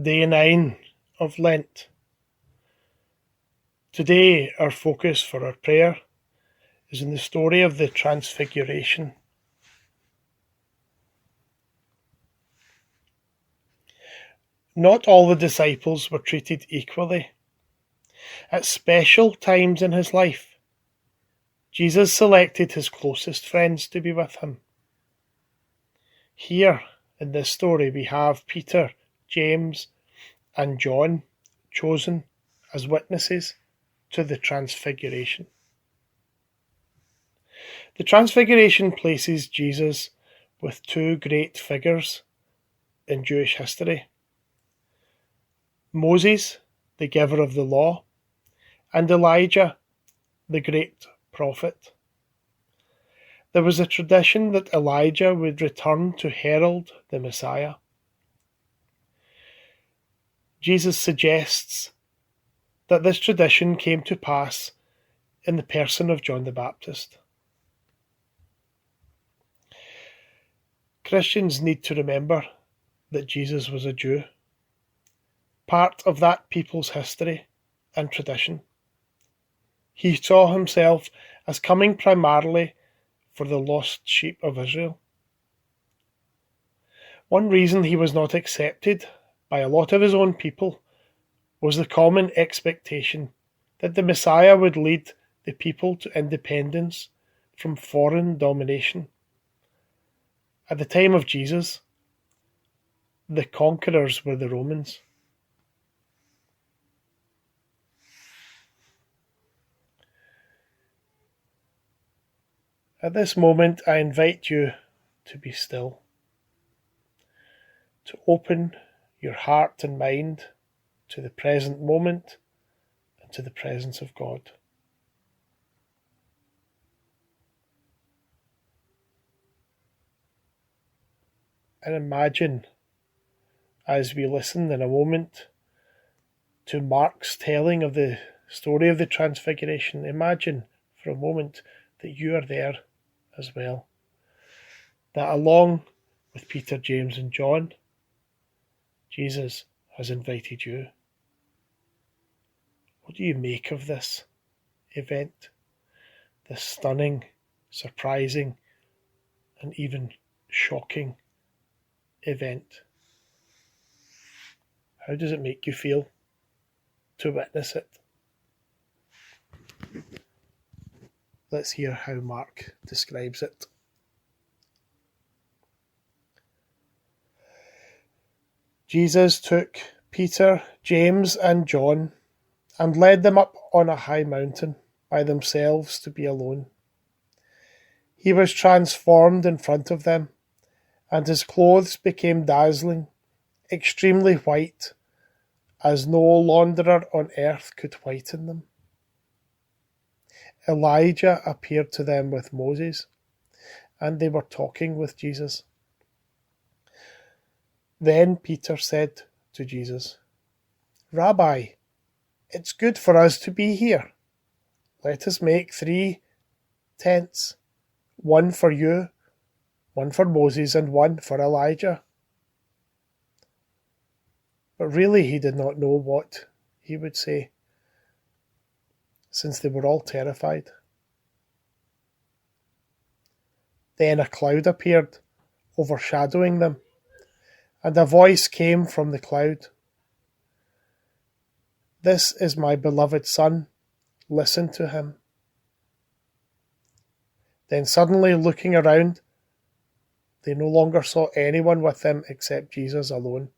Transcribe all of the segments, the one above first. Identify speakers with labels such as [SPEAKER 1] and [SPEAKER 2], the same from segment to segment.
[SPEAKER 1] Day 9 of Lent. Today, our focus for our prayer is in the story of the Transfiguration. Not all the disciples were treated equally. At special times in his life, Jesus selected his closest friends to be with him. Here, in this story, we have Peter, James, and John chosen as witnesses to the Transfiguration. The Transfiguration places Jesus with two great figures in Jewish history: Moses, the giver of the law, and Elijah, the great prophet. There was a tradition that Elijah would return to herald the Messiah. Jesus suggests that this tradition came to pass in the person of John the Baptist. Christians need to remember that Jesus was a Jew, part of that people's history and tradition. He saw himself as coming primarily for the lost sheep of Israel. One reason he was not accepted by a lot of his own people was the common expectation that the Messiah would lead the people to independence from foreign domination. At the time of Jesus, the conquerors were the Romans. At this moment, I invite you to be still, to open your heart and mind to the present moment and to the presence of God. And imagine, as we listen in a moment to Mark's telling of the story of the Transfiguration, imagine for a moment that you are there as well. That along with Peter, James, and John, Jesus has invited you. What do you make of this event? This stunning, surprising, and even shocking event? How does it make you feel to witness it? Let's hear how Mark describes it. Jesus took Peter, James, and John and led them up on a high mountain by themselves to be alone. He was transformed in front of them, and his clothes became dazzling, extremely white, as no launderer on earth could whiten them. Elijah appeared to them with Moses, and they were talking with Jesus. Then Peter said to Jesus, "Rabbi, it's good for us to be here. Let us make 3 tents, one for you, one for Moses, and one for Elijah." But really he did not know what he would say, since they were all terrified. Then a cloud appeared, overshadowing them, and a voice came from the cloud. "This is my beloved Son, listen to him." Then suddenly looking around, they no longer saw anyone with them except Jesus alone.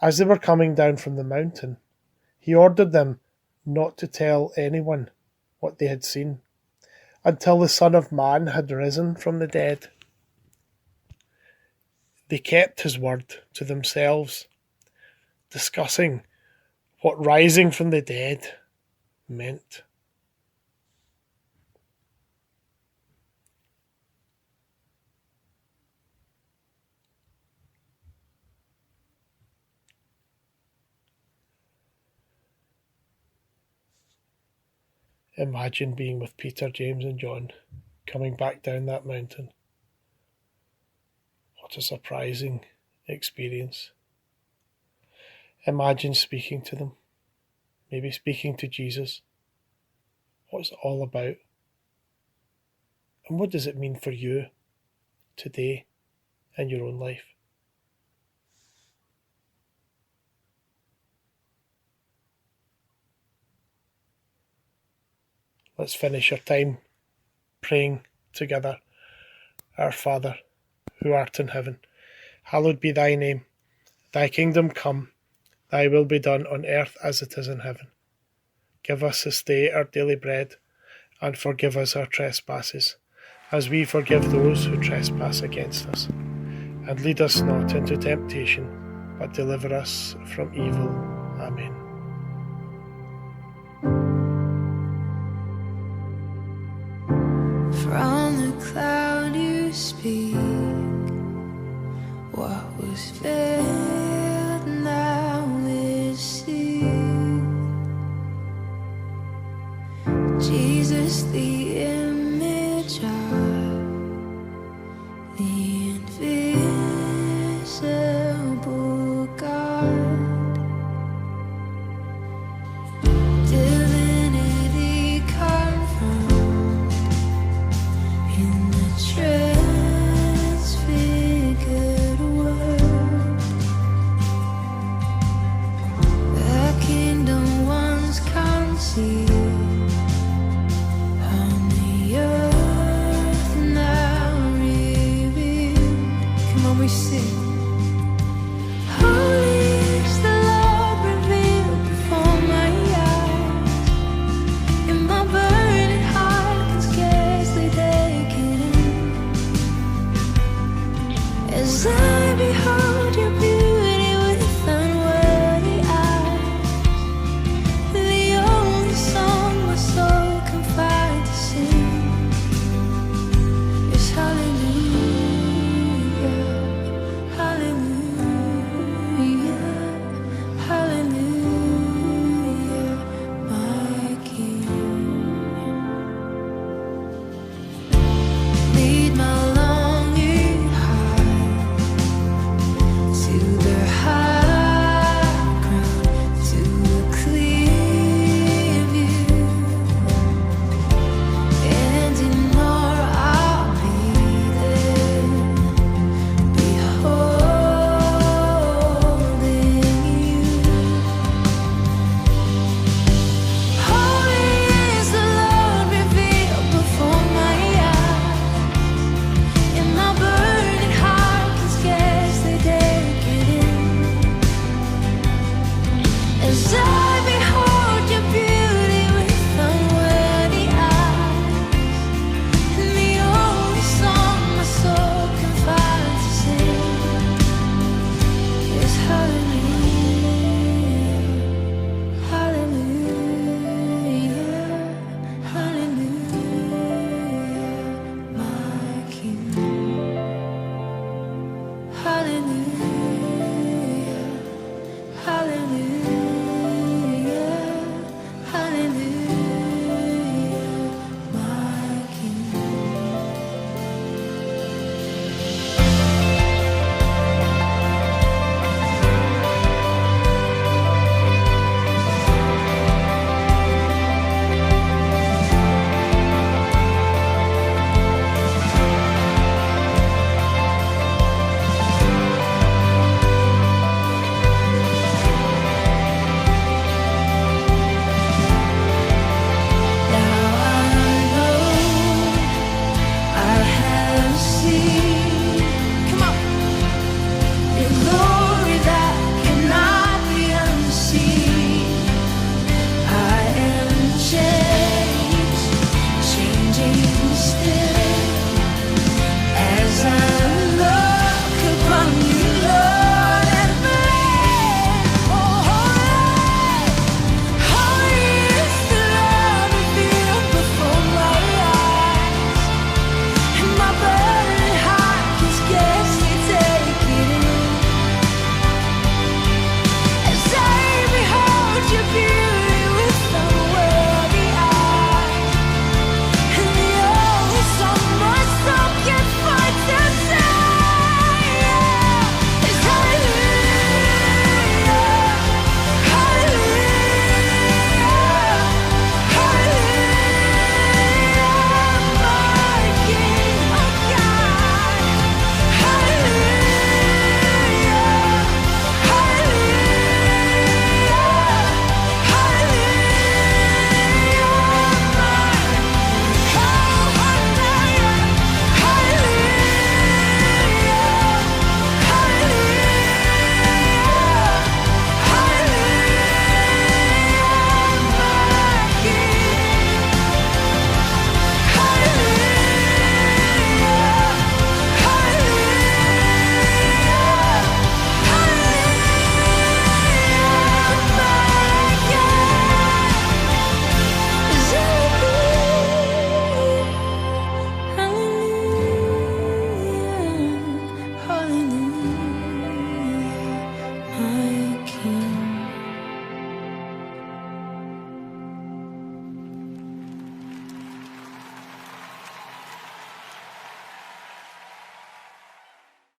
[SPEAKER 1] As they were coming down from the mountain, he ordered them not to tell anyone what they had seen until the Son of Man had risen from the dead. They kept his word to themselves, discussing what rising from the dead meant. Imagine being with Peter, James, and John, coming back down that mountain. What a surprising experience. Imagine speaking to them, maybe speaking to Jesus. What's it all about? And what does it mean for you today in your own life? Let's finish our time praying together. Our Father, who art in heaven, hallowed be thy name. Thy kingdom come, thy will be done on earth as it is in heaven. Give us this day our daily bread, and forgive us our trespasses, as we forgive those who trespass against us. And lead us not into temptation, but deliver us from evil. Amen.
[SPEAKER 2] From the cloud you speak, what was fair